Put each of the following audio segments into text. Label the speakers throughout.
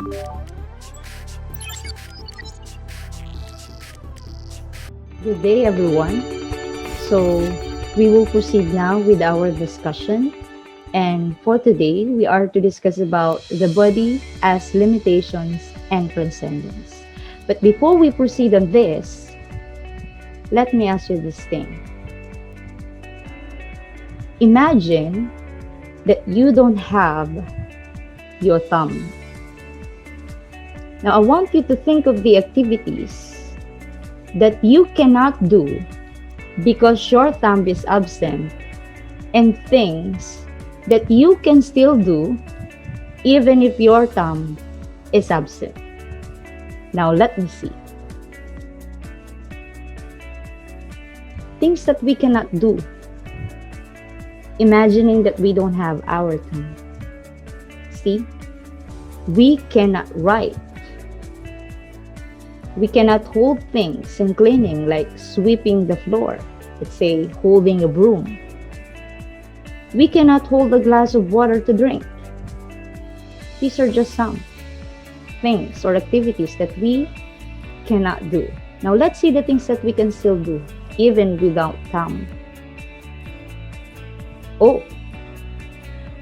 Speaker 1: Good day, everyone. So, we will proceed now with our discussion. And for today, we are to discuss about the body as limitations and transcendence. But before we proceed on this, let me ask you this thing. Imagine that you don't have your thumb. Now, I want you to think of the activities that you cannot do because your thumb is absent, and things that you can still do even if your thumb is absent. Now let me see. Things that we cannot do. Imagining that we don't have our thumb. See? We cannot write. We cannot hold things in cleaning, like sweeping the floor. Let's say holding a broom. We cannot hold a glass of water to drink. These are just some things or activities that we cannot do. Now let's see the things that we can still do, even without thumb. Oh,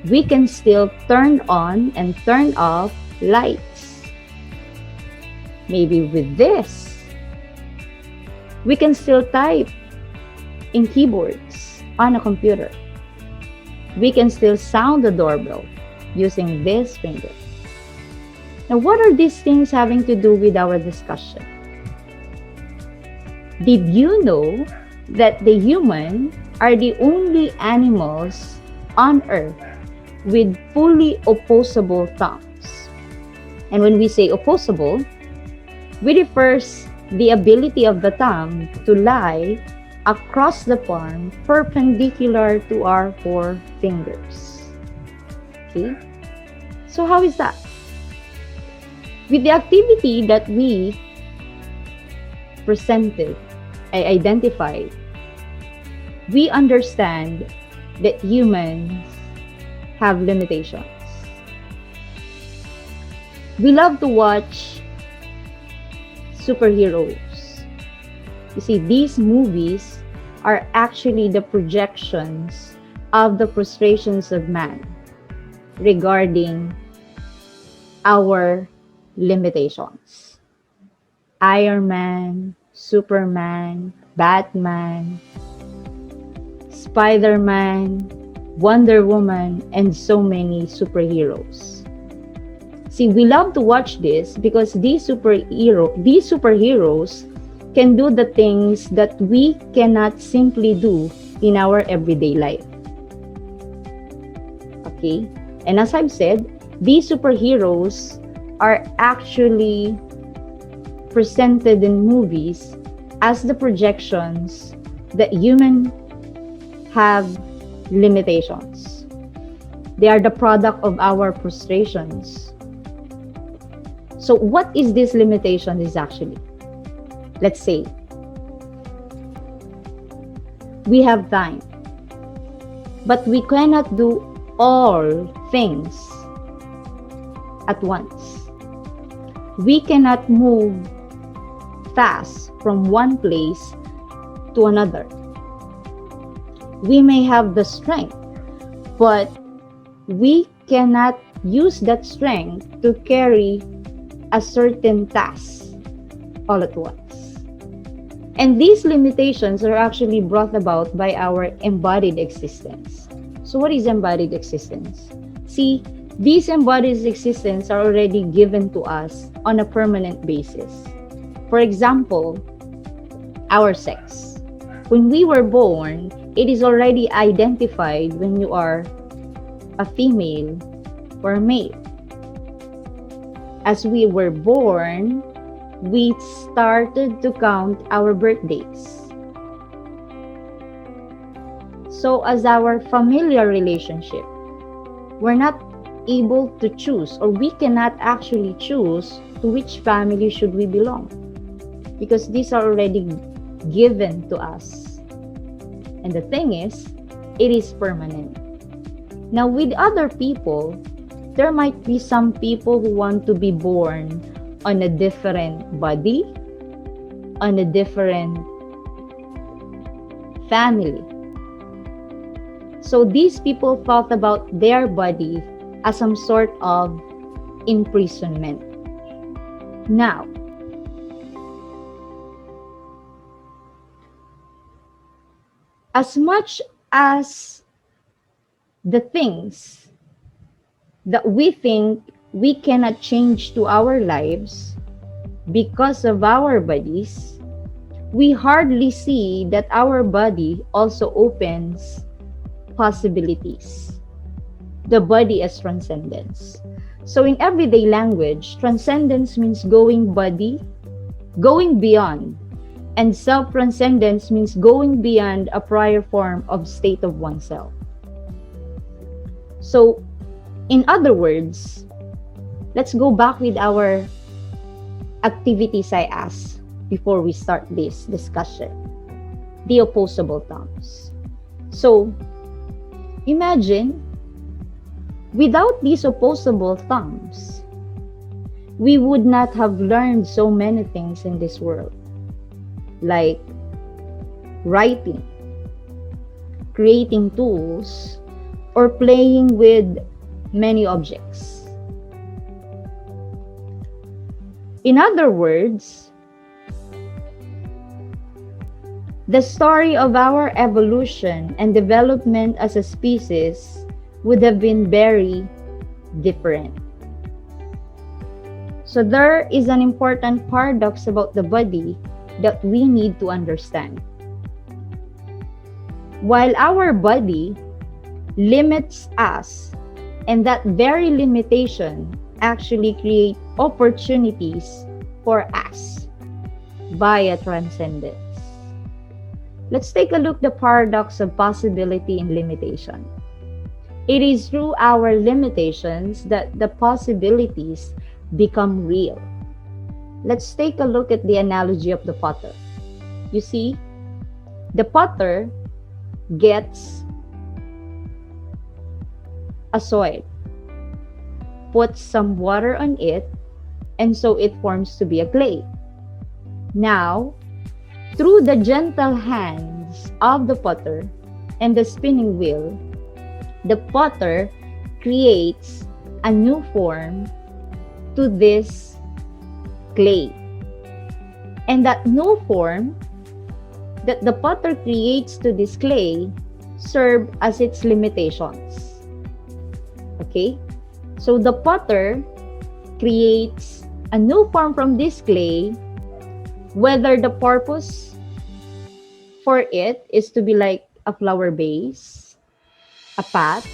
Speaker 1: we can still turn on and turn off lights. Maybe with this, we can still type in keyboards on a computer. We can still sound the doorbell using this finger. Now, what are these things having to do with our discussion? Did you know that the human are the only animals on earth with fully opposable thumbs? And when we say opposable, we refers the ability of the thumb to lie across the palm perpendicular to our four fingers. Okay? So how is that? With the activity that we presented, identified, we understand that humans have limitations. We love to watch superheroes. You see, these movies are actually the projections of the frustrations of man regarding our limitations. Iron Man, Superman, Batman, Spider-Man, Wonder Woman, and so many superheroes. See, we love to watch this because these superheroes can do the things that we cannot simply do in our everyday life. Okay? And as I've said, these superheroes are actually presented in movies as the projections that humans have limitations. They are the product of our frustrations. So what is this limitation is actually? Let's say we have time, but we cannot do all things at once. We cannot move fast from one place to another. We may have the strength, but we cannot use that strength to carry a certain task all at once. And these limitations are actually brought about by our embodied existence. So what is embodied existence? See, these embodied existence are already given to us on a permanent basis. For example, our sex. When we were born, it is already identified when you are a female or a male. As we were born, we started to count our birthdays. So as our familiar relationship, we're not able to choose, or we cannot actually choose to which family should we belong, because these are already given to us. And the thing is, it is permanent. Now with other people, there might be some people who want to be born on a different body, on a different family. So these people thought about their body as some sort of imprisonment. Now, as much as the things that we think we cannot change to our lives because of our bodies, we hardly see that our body also opens possibilities. The body as transcendence. So in everyday language, transcendence means going beyond. And self-transcendence means going beyond a prior form of state of oneself. So, in other words, let's go back with our activities I asked before we start this discussion. The opposable thumbs. So, imagine, without these opposable thumbs, we would not have learned so many things in this world, like writing, creating tools, or playing with many objects. In other words, the story of our evolution and development as a species would have been very different. So there is an important paradox about the body that we need to understand. While our body limits us, and that very limitation actually creates opportunities for us via transcendence. Let's take a look at the paradox of possibility and limitation. It is through our limitations that the possibilities become real. Let's take a look at the analogy of the potter. You see, the potter gets a soil, puts some water on it, and so it forms to be a clay. Now, through the gentle hands of the potter and the spinning wheel, the potter creates a new form to this clay. And that new form that the potter creates to this clay serve as its limitations. Okay? So the potter creates a new form from this clay, whether the purpose for it is to be like a flower vase, a pot,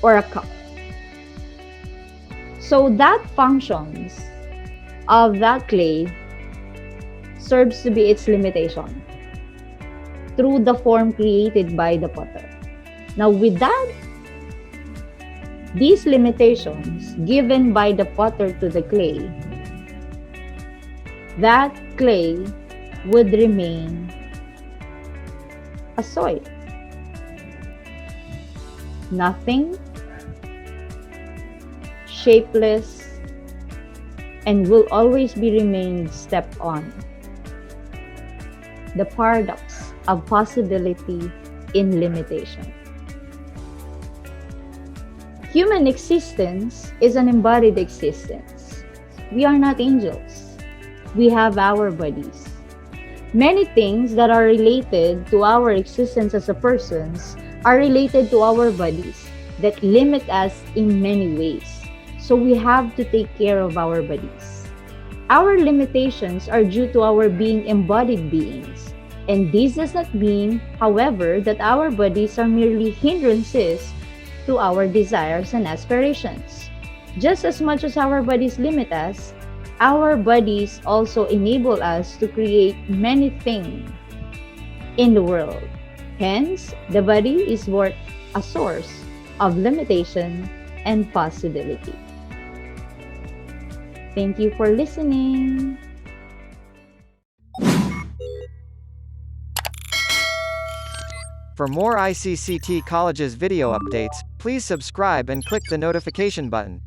Speaker 1: or a cup. So that functions of that clay serves to be its limitation through the form created by the potter. Now with that, these limitations given by the potter to the clay, that clay would remain a soil. Nothing, shapeless, and will always be remained stepped on. The paradox of possibility in limitation. Human existence is an embodied existence. We are not angels. We have our bodies. Many things that are related to our existence as a persons are related to our bodies that limit us in many ways. So we have to take care of our bodies. Our limitations are due to our being embodied beings. And this does not mean, however, that our bodies are merely hindrances to our desires and aspirations. Just as much as our bodies limit us, our bodies also enable us to create many things in the world. Hence, the body is both a source of limitation and possibility. Thank you for listening.
Speaker 2: For more ICCT College's video updates, please subscribe and click the notification button.